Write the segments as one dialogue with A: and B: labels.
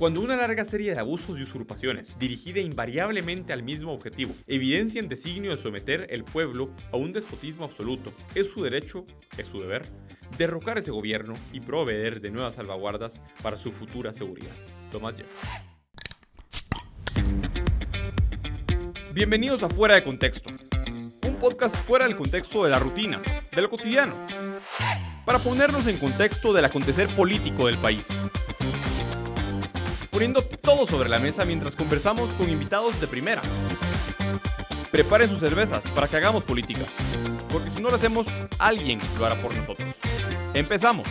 A: Cuando una larga serie de abusos y usurpaciones, dirigida invariablemente al mismo objetivo, evidencian designio de someter el pueblo a un despotismo absoluto, es su derecho, es su deber, derrocar ese gobierno y proveer de nuevas salvaguardas para su futura seguridad. Thomas Jefferson. Bienvenidos a Fuera de Contexto, un podcast fuera del contexto de la rutina, de lo cotidiano, para ponernos en contexto del acontecer político del país. Poniendo todo sobre la mesa mientras conversamos con invitados de primera. Prepare sus cervezas para que hagamos política, porque si no lo hacemos, alguien lo hará por nosotros. ¡Empezamos!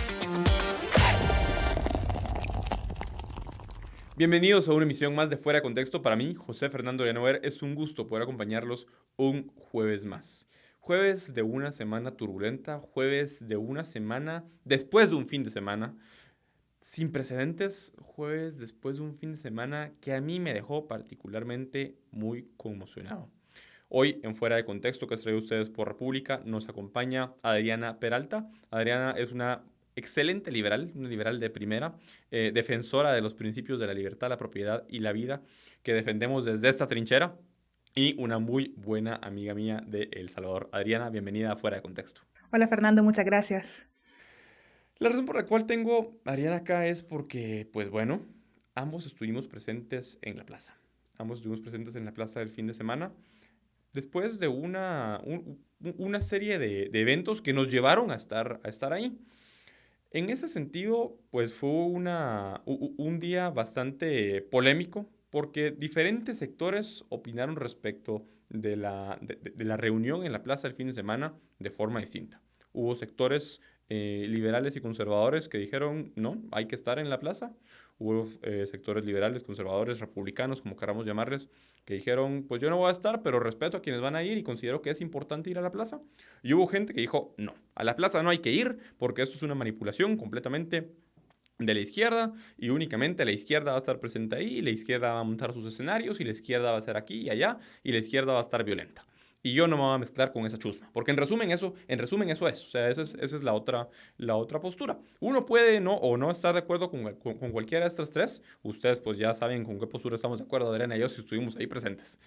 A: Bienvenidos a una emisión más de Fuera de Contexto. Para mí, José Fernando Llanover, es un gusto poder acompañarlos un jueves más. Jueves de una semana turbulenta, jueves de una semana después de un fin de semana sin precedentes, jueves después de un fin de semana que a mí me dejó particularmente muy conmocionado. Hoy, en Fuera de Contexto, que trae ustedes por República, nos acompaña Adriana Peralta. Adriana es una excelente liberal, una liberal de primera, defensora de los principios de la libertad, la propiedad y la vida que defendemos desde esta trinchera, y una muy buena amiga mía de El Salvador. Adriana, bienvenida a Fuera de Contexto.
B: Hola Fernando, muchas gracias.
A: La razón por la cual tengo a Adriana acá es porque, pues bueno, ambos estuvimos presentes en la plaza. Ambos estuvimos presentes en la plaza del fin de semana, después de una serie de eventos que nos llevaron a estar ahí. En ese sentido, pues fue un día bastante polémico, porque diferentes sectores opinaron respecto de la reunión en la plaza del fin de semana de forma distinta. Hubo sectores liberales y conservadores que dijeron, no, hay que estar en la plaza. Hubo sectores liberales, conservadores, republicanos, como queramos llamarles, que dijeron, pues yo no voy a estar, pero respeto a quienes van a ir y considero que es importante ir a la plaza. Y hubo gente que dijo, no, a la plaza no hay que ir porque esto es una manipulación completamente de la izquierda y únicamente la izquierda va a estar presente ahí y la izquierda va a montar sus escenarios y la izquierda va a ser aquí y allá y la izquierda va a estar violenta. Y yo no me voy a mezclar con esa chusma, porque en resumen eso es, o sea, esa es la otra postura. Uno puede no o no estar de acuerdo con cualquiera de estas tres. Ustedes pues ya saben con qué postura estamos de acuerdo, Adriana y yo, si estuvimos ahí presentes,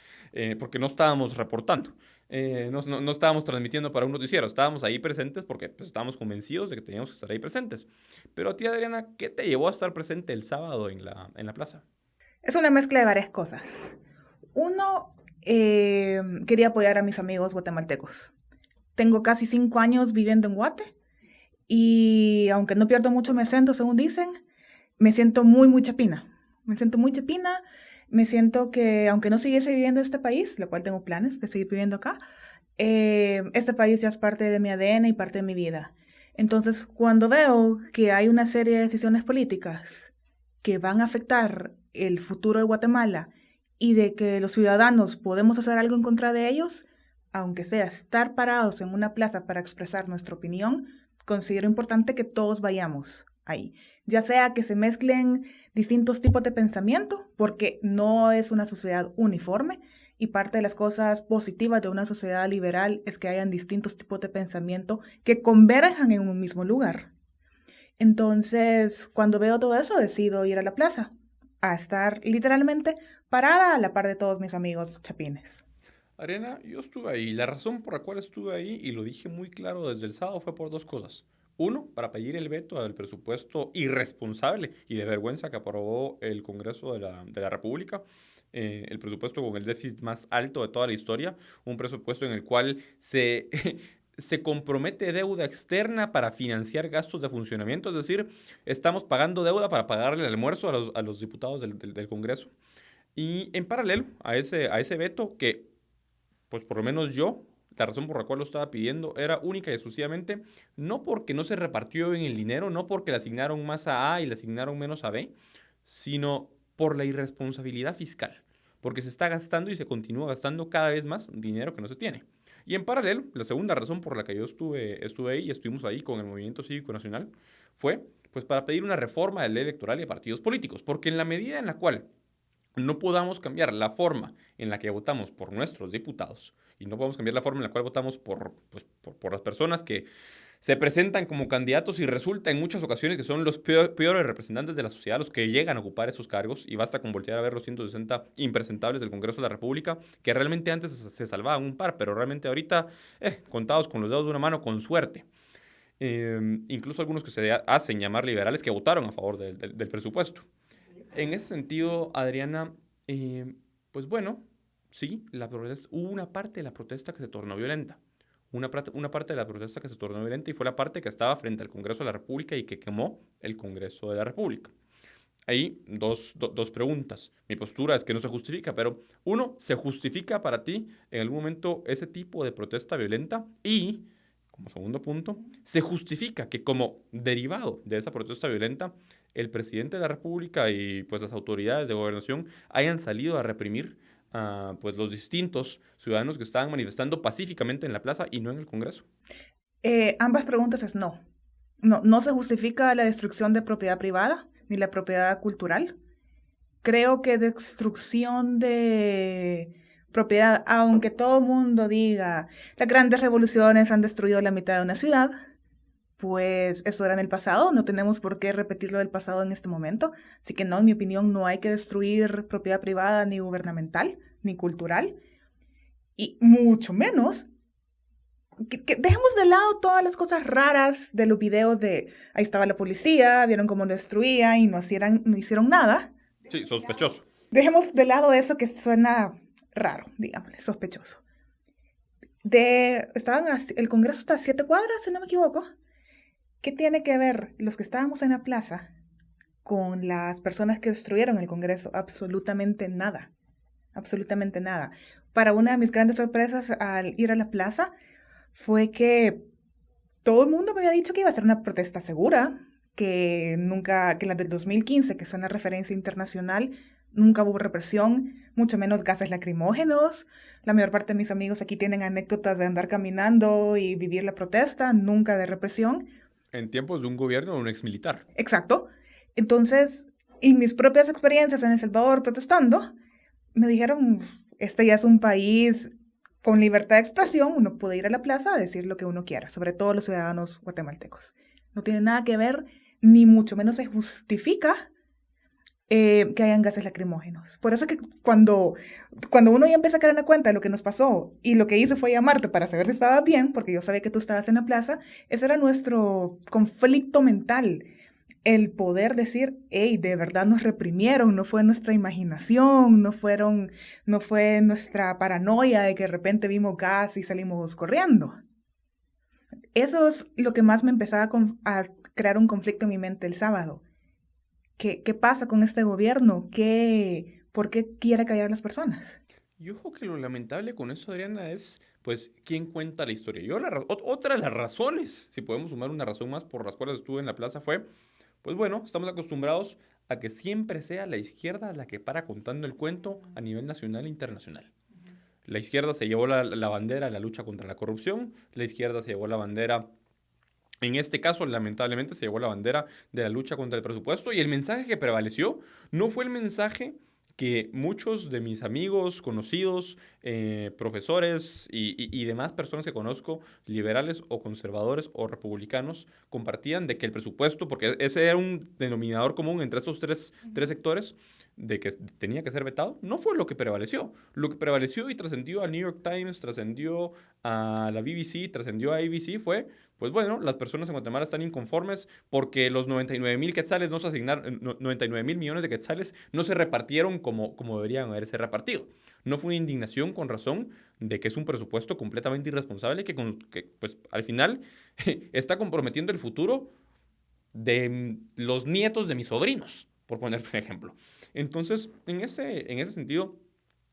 A: porque no estábamos reportando. No estábamos transmitiendo para un noticiero, estábamos ahí presentes porque pues, estábamos convencidos de que teníamos que estar ahí presentes. Pero a ti, Adriana, ¿qué te llevó a estar presente el sábado en la plaza?
B: Es una mezcla de varias cosas. Uno, quería apoyar a mis amigos guatemaltecos. Tengo casi 5 años viviendo en Guate y aunque no pierdo mucho mi acento, según dicen, me siento muy chapina. Me siento muy chapina. Me siento que, aunque no siguiese viviendo en este país, lo cual tengo planes de seguir viviendo acá, este país ya es parte de mi ADN y parte de mi vida. Entonces, cuando veo que hay una serie de decisiones políticas que van a afectar el futuro de Guatemala y de que los ciudadanos podemos hacer algo en contra de ellos, aunque sea estar parados en una plaza para expresar nuestra opinión, considero importante que todos vayamos ahí. Ya sea que se mezclen distintos tipos de pensamiento, porque no es una sociedad uniforme, y parte de las cosas positivas de una sociedad liberal es que hayan distintos tipos de pensamiento que converjan en un mismo lugar. Entonces, cuando veo todo eso, decido ir a la plaza, a estar literalmente parada a la par de todos mis amigos chapines.
A: Adriana, yo estuve ahí. La razón por la cual estuve ahí, y lo dije muy claro desde el sábado, fue por dos cosas. Uno, para pedir el veto al presupuesto irresponsable y de vergüenza que aprobó el Congreso de la República. El presupuesto con el déficit más alto de toda la historia. Un presupuesto en el cual se compromete deuda externa para financiar gastos de funcionamiento. Es decir, estamos pagando deuda para pagarle el almuerzo a los diputados del Congreso. Y en paralelo a ese veto que, pues por lo menos yo, la razón por la cual lo estaba pidiendo era única y exclusivamente no porque no se repartió bien el dinero, no porque le asignaron más a A y le asignaron menos a B, sino por la irresponsabilidad fiscal, porque se está gastando y se continúa gastando cada vez más dinero que no se tiene. Y en paralelo, la segunda razón por la que yo estuve ahí y estuvimos ahí con el Movimiento Cívico Nacional fue pues para pedir una reforma de ley electoral y de partidos políticos, porque en la medida en la cual no podamos cambiar la forma en la que votamos por nuestros diputados y no podemos cambiar la forma en la cual votamos por las personas que se presentan como candidatos y resulta en muchas ocasiones que son los peores representantes de la sociedad los que llegan a ocupar esos cargos, y basta con voltear a ver los 160 impresentables del Congreso de la República, que realmente antes se salvaban un par, pero realmente ahorita contados con los dedos de una mano, con suerte. Incluso algunos que se hacen llamar liberales que votaron a favor del presupuesto. En ese sentido, Adriana, pues bueno, sí, hubo una parte de la protesta que se tornó violenta. Una parte de la protesta que se tornó violenta y fue la parte que estaba frente al Congreso de la República y que quemó el Congreso de la República. Ahí dos preguntas. Mi postura es que no se justifica, pero uno, ¿se justifica para ti en algún momento ese tipo de protesta violenta? Y, como segundo punto, ¿se justifica que como derivado de esa protesta violenta, el presidente de la República y pues las autoridades de gobernación hayan salido a reprimir a pues los distintos ciudadanos que estaban manifestando pacíficamente en la plaza y no en el Congreso?
B: Ambas preguntas es no. No se justifica la destrucción de propiedad privada ni la propiedad cultural. Creo que destrucción de propiedad, aunque todo el mundo diga las grandes revoluciones han destruido la mitad de una ciudad, pues esto era en el pasado, no tenemos por qué repetirlo del pasado en este momento. Así que no, en mi opinión, no hay que destruir propiedad privada ni gubernamental, ni cultural, y mucho menos que dejemos de lado todas las cosas raras de los videos de ahí estaba la policía, vieron cómo lo destruía y no hicieron nada.
A: Sí, sospechoso.
B: Dejemos de lado eso que suena raro, digámosle, sospechoso. El Congreso está a 7 cuadras, si no me equivoco. ¿Qué tiene que ver los que estábamos en la plaza con las personas que destruyeron el Congreso? Absolutamente nada. Absolutamente nada. Para una de mis grandes sorpresas al ir a la plaza fue que todo el mundo me había dicho que iba a ser una protesta segura, que la del 2015, que es una referencia internacional, nunca hubo represión, mucho menos gases lacrimógenos. La mayor parte de mis amigos aquí tienen anécdotas de andar caminando y vivir la protesta, nunca de represión.
A: En tiempos de un gobierno de un exmilitar.
B: Exacto. Entonces, en mis propias experiencias en El Salvador protestando, me dijeron, este ya es un país con libertad de expresión, uno puede ir a la plaza a decir lo que uno quiera, sobre todo los ciudadanos guatemaltecos. No tiene nada que ver, ni mucho menos se justifica que hayan gases lacrimógenos. Por eso que cuando uno ya empieza a caer en la cuenta de lo que nos pasó y lo que hice fue llamarte para saber si estaba bien, porque yo sabía que tú estabas en la plaza, ese era nuestro conflicto mental. El poder decir, hey, de verdad nos reprimieron, no fue nuestra imaginación, no fue nuestra paranoia de que de repente vimos gas y salimos corriendo. Eso es lo que más me empezaba a crear un conflicto en mi mente el sábado. ¿Qué pasa con este gobierno? ¿Por qué quiere callar a las personas?
A: Yo creo que lo lamentable con eso, Adriana, es, pues, quién cuenta la historia. Otra de las razones, si podemos sumar una razón más por las cuales estuve en la plaza fue, pues bueno, estamos acostumbrados a que siempre sea la izquierda la que para contando el cuento a nivel nacional e internacional. La izquierda se llevó la bandera de la lucha contra la corrupción, la izquierda se llevó la bandera... En este caso, lamentablemente, se llevó la bandera de la lucha contra el presupuesto y el mensaje que prevaleció no fue el mensaje que muchos de mis amigos, conocidos, profesores y demás personas que conozco, liberales o conservadores o republicanos, compartían de que el presupuesto, porque ese era un denominador común entre estos tres sectores, de que tenía que ser vetado, no fue lo que prevaleció. Lo que prevaleció y trascendió al New York Times, trascendió a la BBC, trascendió a ABC fue, pues bueno, las personas en Guatemala están inconformes porque los 99,000 quetzales no se asignaron, 99,000 millones de quetzales no se repartieron como deberían haberse repartido. No fue una indignación con razón de que es un presupuesto completamente irresponsable que pues al final está comprometiendo el futuro de los nietos de mis sobrinos, por poner un ejemplo. Entonces, en ese sentido,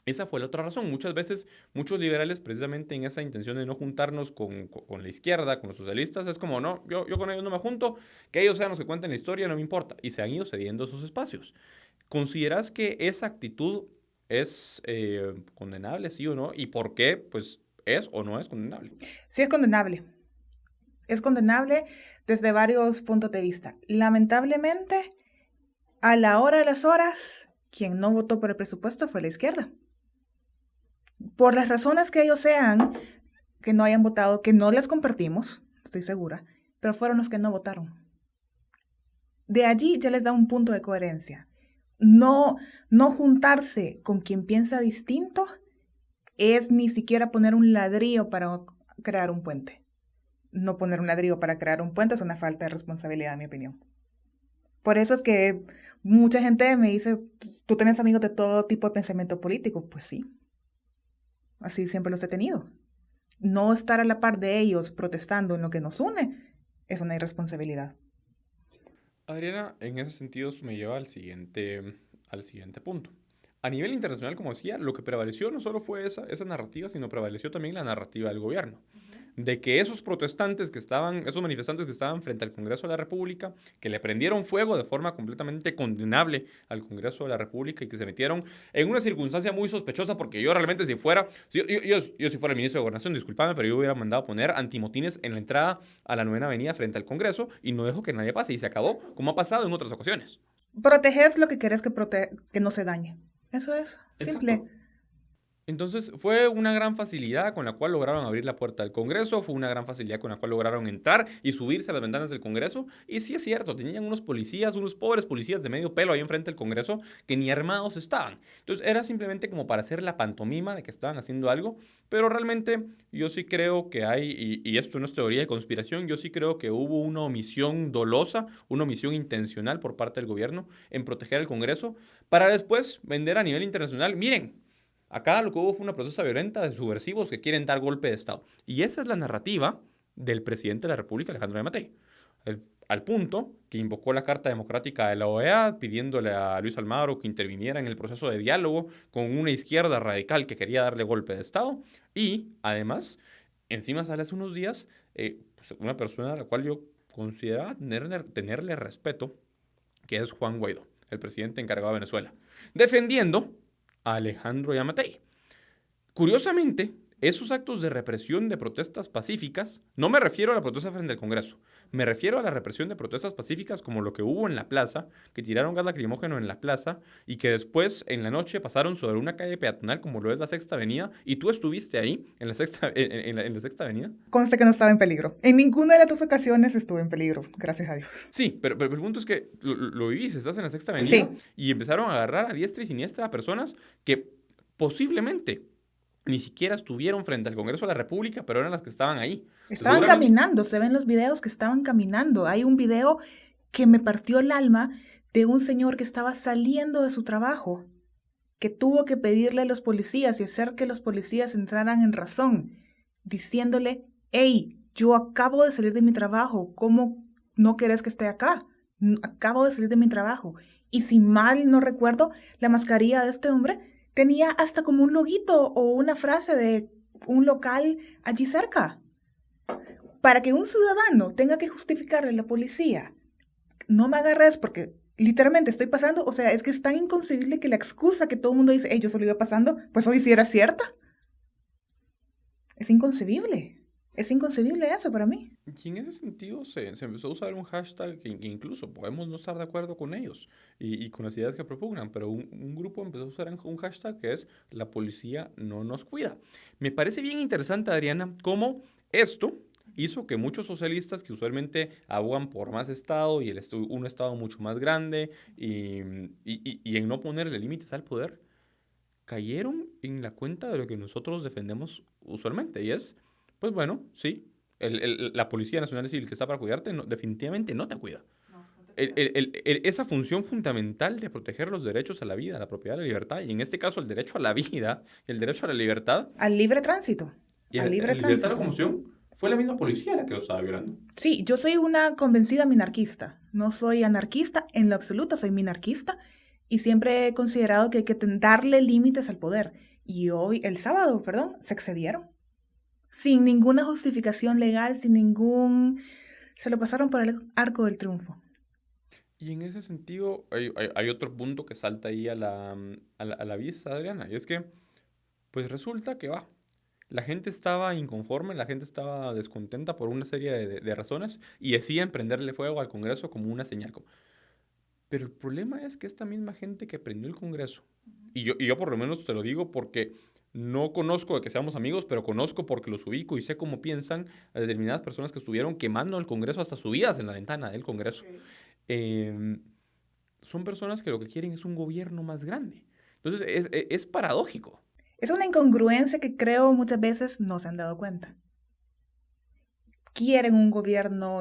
A: esa fue la otra razón. Muchas veces, muchos liberales, precisamente en esa intención de no juntarnos con la izquierda, con los socialistas, es como, no, yo con ellos no me junto, que ellos sean los que cuenten la historia, no me importa. Y se han ido cediendo esos espacios. ¿Consideras que esa actitud es condenable, sí o no? ¿Y por qué, pues, es o no es condenable?
B: Sí, es condenable. Es condenable desde varios puntos de vista. Lamentablemente, a la hora de las horas, quien no votó por el presupuesto fue la izquierda. Por las razones que ellos sean, que no hayan votado, que no las compartimos, estoy segura, pero fueron los que no votaron. De allí ya les da un punto de coherencia. No juntarse con quien piensa distinto es ni siquiera poner un ladrillo para crear un puente. No poner un ladrillo para crear un puente es una falta de responsabilidad, en mi opinión. Por eso es que mucha gente me dice, ¿tú tienes amigos de todo tipo de pensamiento político? Pues sí, así siempre los he tenido. No estar a la par de ellos protestando en lo que nos une es una irresponsabilidad.
A: Adriana, en ese sentido esto me lleva al siguiente punto. A nivel internacional, como decía, lo que prevaleció no solo fue esa narrativa, sino prevaleció también la narrativa del gobierno. De que esos esos manifestantes que estaban frente al Congreso de la República, que le prendieron fuego de forma completamente condenable al Congreso de la República y que se metieron en una circunstancia muy sospechosa, porque yo realmente si fuera el ministro de Gobernación, discúlpame, pero yo hubiera mandado a poner antimotines en la entrada a la 9ª Avenida frente al Congreso y no dejo que nadie pase y se acabó, como ha pasado en otras ocasiones.
B: Proteges lo que querés que no se dañe. Eso es simple.
A: Exacto. Entonces fue una gran facilidad con la cual lograron abrir la puerta del Congreso, fue una gran facilidad con la cual lograron entrar y subirse a las ventanas del Congreso. Y sí es cierto, tenían unos policías, unos pobres policías de medio pelo ahí enfrente del Congreso que ni armados estaban. Entonces era simplemente como para hacer la pantomima de que estaban haciendo algo, pero realmente yo sí creo que y esto no es teoría de conspiración, yo sí creo que hubo una omisión dolosa, una omisión intencional por parte del gobierno en proteger el Congreso para después vender a nivel internacional. Miren, acá lo que hubo fue una protesta violenta de subversivos que quieren dar golpe de Estado. Y esa es la narrativa del presidente de la República, Alejandro Yamatei. Al punto que invocó la Carta Democrática de la OEA pidiéndole a Luis Almagro que interviniera en el proceso de diálogo con una izquierda radical que quería darle golpe de Estado. Y además, encima sale hace unos días pues una persona a la cual yo consideraba tenerle respeto, que es Juan Guaidó, el presidente encargado de Venezuela, defendiendo a Alejandro Yamatei. Curiosamente, esos actos de represión de protestas pacíficas, no me refiero a la protesta frente al Congreso, me refiero a la represión de protestas pacíficas como lo que hubo en la plaza, que tiraron gas lacrimógeno en la plaza y que después en la noche pasaron sobre una calle peatonal como lo es la Sexta Avenida, y tú estuviste ahí en la Sexta Avenida.
B: Conste que no estaba en peligro. En ninguna de las 2 ocasiones estuve en peligro, gracias a Dios.
A: Sí, pero el punto es que lo vivís, estás en la Sexta Avenida
B: Sí.
A: Y empezaron a agarrar a diestra y siniestra a personas que posiblemente ni siquiera estuvieron frente al Congreso de la República, pero eran las que estaban ahí.
B: Estaban caminando, se ven los videos que estaban caminando. Hay un video que me partió el alma de un señor que estaba saliendo de su trabajo, que tuvo que pedirle a los policías y hacer que los policías entraran en razón, diciéndole, hey, yo acabo de salir de mi trabajo, ¿cómo no querés que esté acá? Acabo de salir de mi trabajo. Y si mal no recuerdo, la mascarilla de este hombre tenía hasta como un loguito o una frase de un local allí cerca. Para que un ciudadano tenga que justificarle a la policía, no me agarres porque literalmente estoy pasando, o sea, es que es tan inconcebible que la excusa que todo el mundo dice, hey, yo solo iba pasando, pues hoy sí era cierta. Es inconcebible. Es inconcebible eso para mí.
A: Y en ese sentido se empezó a usar un hashtag que incluso podemos no estar de acuerdo con ellos y con las ideas que propugnan, pero un grupo empezó a usar un hashtag que es la policía no nos cuida. Me parece bien interesante, Adriana, cómo esto hizo que muchos socialistas que usualmente abogan por más Estado y un Estado mucho más grande y en no ponerle límites al poder, cayeron en la cuenta de lo que nosotros defendemos usualmente y es, pues bueno, sí, la Policía Nacional Civil que está para cuidarte definitivamente no te cuida. Esa función fundamental de proteger los derechos a la vida, a la propiedad, a la libertad, y en este caso el derecho a la vida y el derecho a la libertad.
B: Al libre tránsito.
A: Y al libre tránsito. Libertad de locomoción fue la misma policía la que lo estaba violando.
B: Sí, yo soy una convencida minarquista. No soy anarquista en lo absoluto, soy minarquista. Y siempre he considerado que hay que darle límites al poder. Y hoy, el sábado, se excedieron. Sin ninguna justificación legal, sin ningún... Se lo pasaron por el arco del triunfo.
A: Y en ese sentido, hay otro punto que salta ahí a la vista, Adriana. Y es que, pues resulta que la gente estaba inconforme, la gente estaba descontenta por una serie de razones y decían prenderle fuego al Congreso como una señal. Pero el problema es que esta misma gente que prendió el Congreso, y yo por lo menos te lo digo porque No conozco de que seamos amigos, pero conozco porque los ubico y sé cómo piensan a determinadas personas que estuvieron quemando el Congreso hasta subidas en la ventana del Congreso.
B: Ok.
A: Eh, Son personas que lo que quieren es un gobierno más grande. Entonces, es paradójico.
B: Es una incongruencia que creo muchas veces no se han dado cuenta. Quieren un gobierno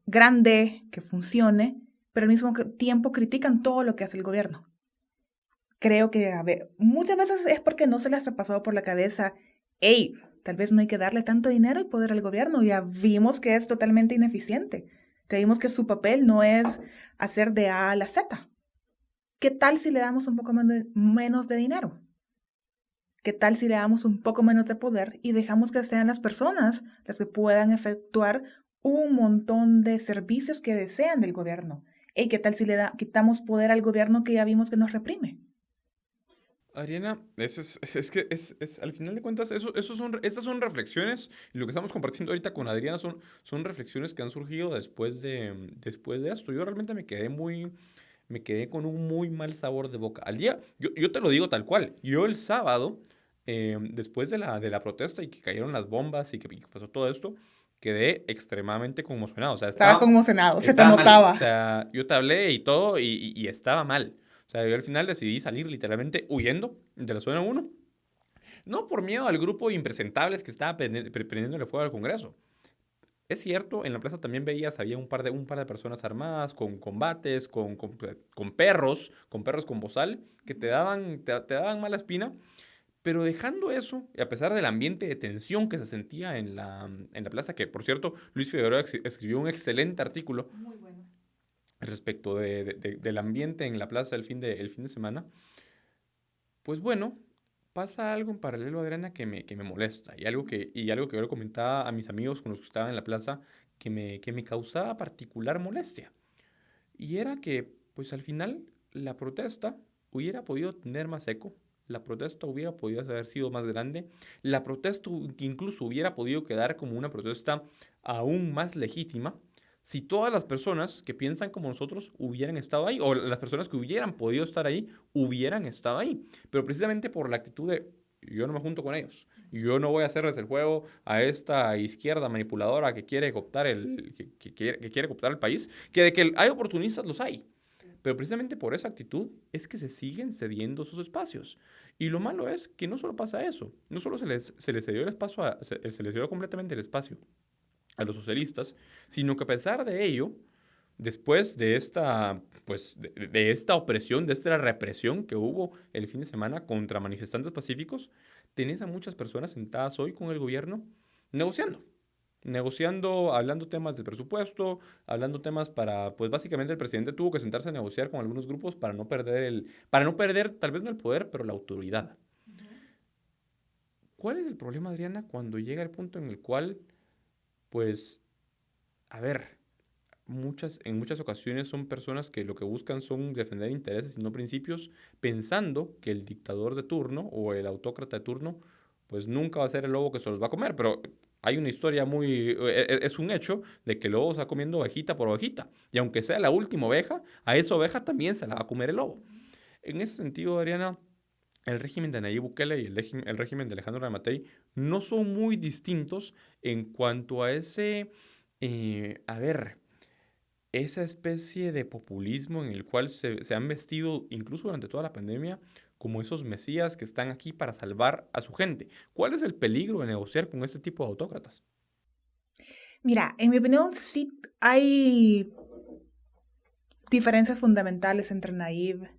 B: grande, que funcione, pero al mismo tiempo critican todo lo que hace el gobierno. Creo que muchas veces es porque no se les ha pasado por la cabeza, hey, tal vez no hay que darle tanto dinero y poder al gobierno. Ya vimos que es totalmente ineficiente. Ya vimos que su papel no es hacer de A a la Z. ¿Qué tal si le damos un poco menos de dinero? ¿Qué tal si le damos un poco menos de poder y dejamos que sean las personas las que puedan efectuar un montón de servicios que desean del gobierno? ¿Y qué tal si quitamos poder al gobierno que ya vimos que nos reprime?
A: Ariana, al final de cuentas, estas son reflexiones, y lo que estamos compartiendo ahorita con Adriana son reflexiones que han surgido después de esto. Yo realmente me quedé con un muy mal sabor de boca. Yo te lo digo tal cual, yo el sábado, después de la protesta y que cayeron las bombas y que pasó todo esto, quedé extremadamente conmocionado. O sea,
B: Estaba conmocionado, se te
A: estaba mal. O
B: notaba.
A: sea, yo te hablé y todo y estaba mal. O sea, yo al final decidí salir literalmente huyendo de la zona uno. No por miedo al grupo de impresentables que estaba prendiéndole fuego al Congreso. Es cierto, en la plaza también veías, había un par de personas armadas, con combates, con perros con bozal, que te daban mala espina. Pero dejando eso, y a pesar del ambiente de tensión que se sentía en la plaza, que por cierto, Luis Figueroa escribió un excelente artículo
B: Muy bueno.
A: respecto del ambiente en la plaza el fin de semana, pues bueno, pasa algo en paralelo a Adriana que me molesta y algo que yo le comentaba a mis amigos con los que estaba en la plaza que me causaba particular molestia. Y era que, pues al final, la protesta hubiera podido tener más eco, la protesta hubiera podido haber sido más grande, la protesta incluso hubiera podido quedar como una protesta aún más legítima si todas las personas que piensan como nosotros hubieran estado ahí, o las personas que hubieran podido estar ahí, hubieran estado ahí. Pero precisamente por la actitud de yo no me junto con ellos, yo no voy a hacerles el juego a esta izquierda manipuladora que quiere cooptar que quiere cooptar el país, que de que hay oportunistas los hay. Pero precisamente por esa actitud es que se siguen cediendo esos espacios. Y lo malo es que no solo pasa eso, no solo se les cedió el espacio, se les dio completamente el espacio a los socialistas, sino que a pesar de ello, después de esta, pues, de esta opresión, de esta represión que hubo el fin de semana contra manifestantes pacíficos, tenés a muchas personas sentadas hoy con el gobierno negociando. Negociando, hablando temas del presupuesto, hablando temas para, pues básicamente el presidente tuvo que sentarse a negociar con algunos grupos para no perder tal vez no el poder, pero la autoridad. ¿Cuál es el problema, Adriana, cuando llega el punto en el cual, pues, a ver, en muchas ocasiones son personas que lo que buscan son defender intereses y no principios, pensando que el dictador de turno o el autócrata de turno, pues nunca va a ser el lobo que se los va a comer, pero hay una historia es un hecho de que el lobo se va comiendo ovejita por ovejita, y aunque sea la última oveja, a esa oveja también se la va a comer el lobo. En ese sentido, Adriana, el régimen de Nayib Bukele y el régimen de Alejandro Yamatei no son muy distintos en cuanto a a ver, esa especie de populismo en el cual se han vestido, incluso durante toda la pandemia, como esos mesías que están aquí para salvar a su gente. ¿Cuál es el peligro de negociar con este tipo de autócratas?
B: Mira, en mi opinión sí hay diferencias fundamentales entre Nayib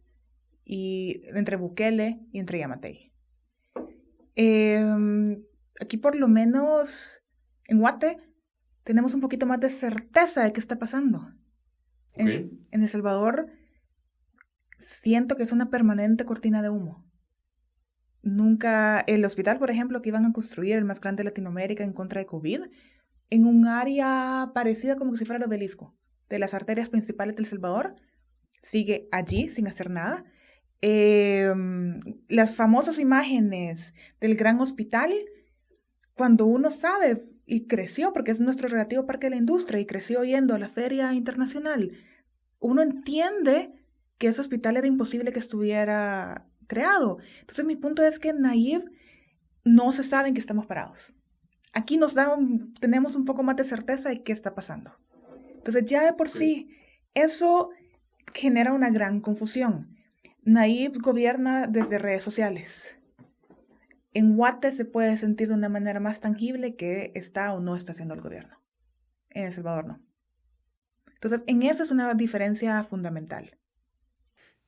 B: y entre Bukele y entre Yamatei. Aquí por lo menos en Guate tenemos un poquito más de certeza de qué está pasando.
A: Ok.
B: En El Salvador siento que es una permanente cortina de humo. Nunca, el hospital, por ejemplo, que iban a construir, el más grande de Latinoamérica en contra de COVID, en un área parecida como si fuera el obelisco de las arterias principales de El Salvador, sigue allí sin hacer nada. Las famosas imágenes del gran hospital, cuando uno sabe y creció, porque es nuestro relativo parque de la industria y creció yendo a la feria internacional, uno entiende que ese hospital era imposible que creado. Entonces mi punto es que Nayib no se sabe en qué estamos parados. Aquí tenemos un poco más de certeza de qué está pasando. Entonces ya de por sí, eso genera una gran confusión. Nayib gobierna desde redes sociales. En Guate se puede sentir de una manera más tangible que está o no está haciendo el gobierno. En El Salvador no. Entonces, en eso es una diferencia fundamental.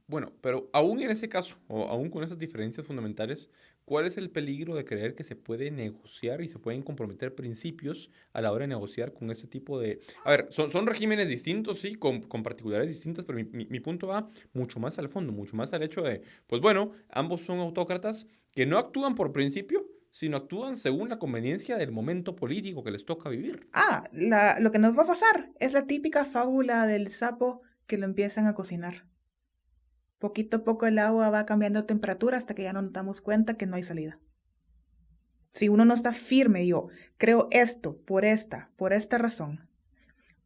A: Bueno, pero aún en ese caso, o aún con esas diferencias fundamentales, ¿cuál es el peligro de creer que se puede negociar y se pueden comprometer principios a la hora de negociar con ese tipo de... A ver, son regímenes distintos, sí, con particularidades distintas, pero mi punto va mucho más al fondo, mucho más al hecho de, pues bueno, ambos son autócratas que no actúan por principio, sino actúan según la conveniencia del momento político que les toca vivir.
B: Lo que nos va a pasar es la típica fábula del sapo que lo empiezan a cocinar. Poquito a poco el agua va cambiando de temperatura hasta que ya no nos damos cuenta que no hay salida. Si uno no está firme, yo creo esto por esta razón,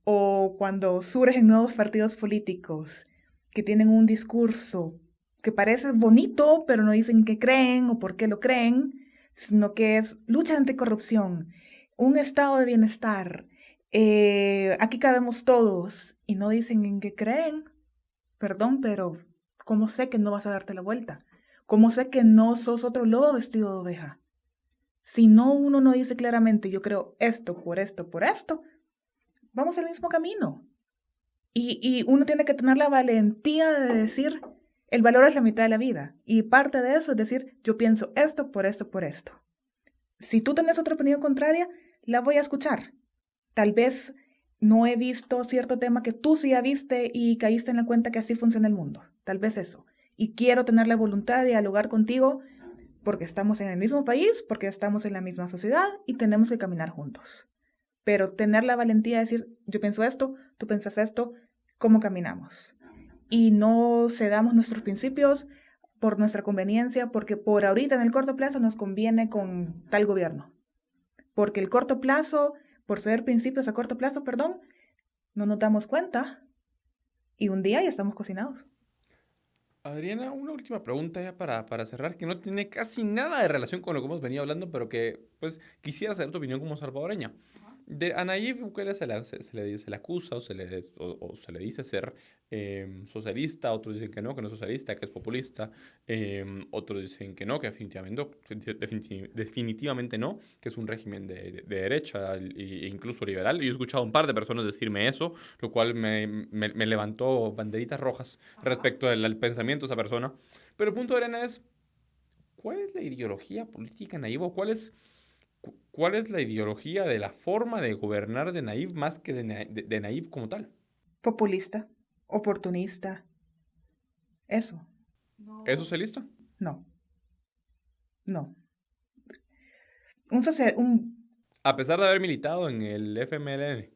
B: o cuando surgen nuevos partidos políticos que tienen un discurso que parece bonito, pero no dicen qué creen o por qué lo creen, sino que es lucha anticorrupción, un estado de bienestar, aquí cabemos todos, y no dicen en qué creen. Perdón, pero ¿cómo sé que no vas a darte la vuelta? ¿Cómo sé que no sos otro lobo vestido de oveja? Si uno no dice claramente, yo creo esto, por esto, vamos al mismo camino. Y uno tiene que tener la valentía de decir, el valor es la mitad de la vida. Y parte de eso es decir, yo pienso esto, por esto, por esto. Si tú tenés otra opinión contraria, la voy a escuchar. Tal vez no he visto cierto tema que tú sí ya viste y caíste en la cuenta que así funciona el mundo. Tal vez eso. Y quiero tener la voluntad de dialogar contigo porque estamos en el mismo país, porque estamos en la misma sociedad y tenemos que caminar juntos. Pero tener la valentía de decir, yo pienso esto, tú piensas esto, ¿cómo caminamos? Y no cedamos nuestros principios por nuestra conveniencia, porque por ahorita en el corto plazo nos conviene con tal gobierno. Porque el corto plazo, por ceder principios a corto plazo, no nos damos cuenta y un día ya estamos cocinados.
A: Adriana, una última pregunta ya para cerrar, que no tiene casi nada de relación con lo que hemos venido hablando, pero que pues quisiera saber tu opinión como salvadoreña. A Nayib Bukele se le acusa o se le dice ser socialista, otros dicen que no es socialista, que es populista, otros dicen que no, que definitivamente no, que es un régimen de derecha e incluso liberal. Y he escuchado a un par de personas decirme eso, lo cual me levantó banderitas rojas respecto al pensamiento de esa persona. Pero el punto de Arena es, ¿cuál es la ideología política Nayib o cuál es la ideología de la forma de gobernar de Nayib más que de Nayib como tal?
B: Populista, oportunista, eso.
A: ¿Es socialista?
B: No. Un
A: A pesar de haber militado en el FMLN.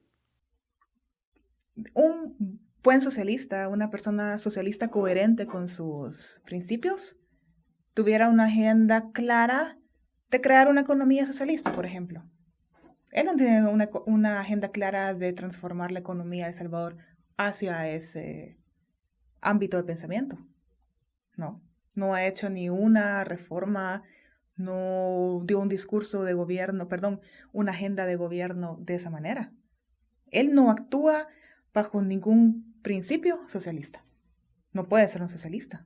B: buen socialista, una persona socialista coherente con sus principios, tuviera una agenda clara de crear una economía socialista, por ejemplo. Él no tiene una agenda clara de transformar la economía de El Salvador hacia ese ámbito de pensamiento. No ha hecho ni una reforma, no dio un discurso de gobierno, una agenda de gobierno de esa manera. Él no actúa bajo ningún principio socialista. No puede ser un socialista.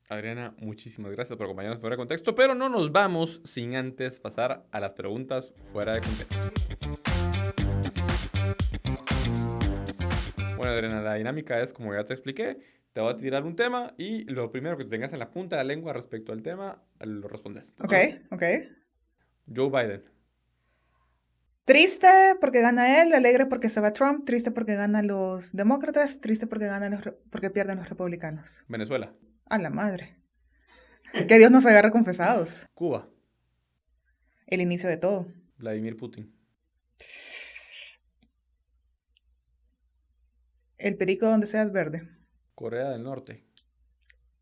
A: Adriana, muchísimas gracias por acompañarnos fuera de contexto, pero no nos vamos sin antes pasar a las preguntas fuera de contexto. Bueno, Adriana, la dinámica es como ya te expliqué, te voy a tirar un tema y lo primero que tengas en la punta de la lengua respecto al tema, lo respondes.
B: Ok.
A: Joe Biden.
B: Triste porque gana él, alegre porque se va Trump, triste porque ganan los demócratas, triste porque porque pierden los republicanos.
A: Venezuela.
B: A la madre. Que Dios nos agarre confesados.
A: Cuba.
B: El inicio de todo.
A: Vladimir Putin.
B: El perico donde seas verde.
A: Corea del Norte.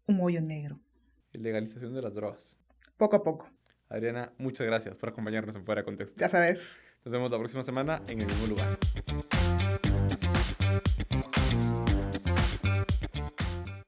B: Un hoyo negro.
A: Legalización de las drogas.
B: Poco a poco.
A: Adriana, muchas gracias por acompañarnos en Fuera de Contexto.
B: Ya sabes.
A: Nos vemos la próxima semana en el mismo lugar.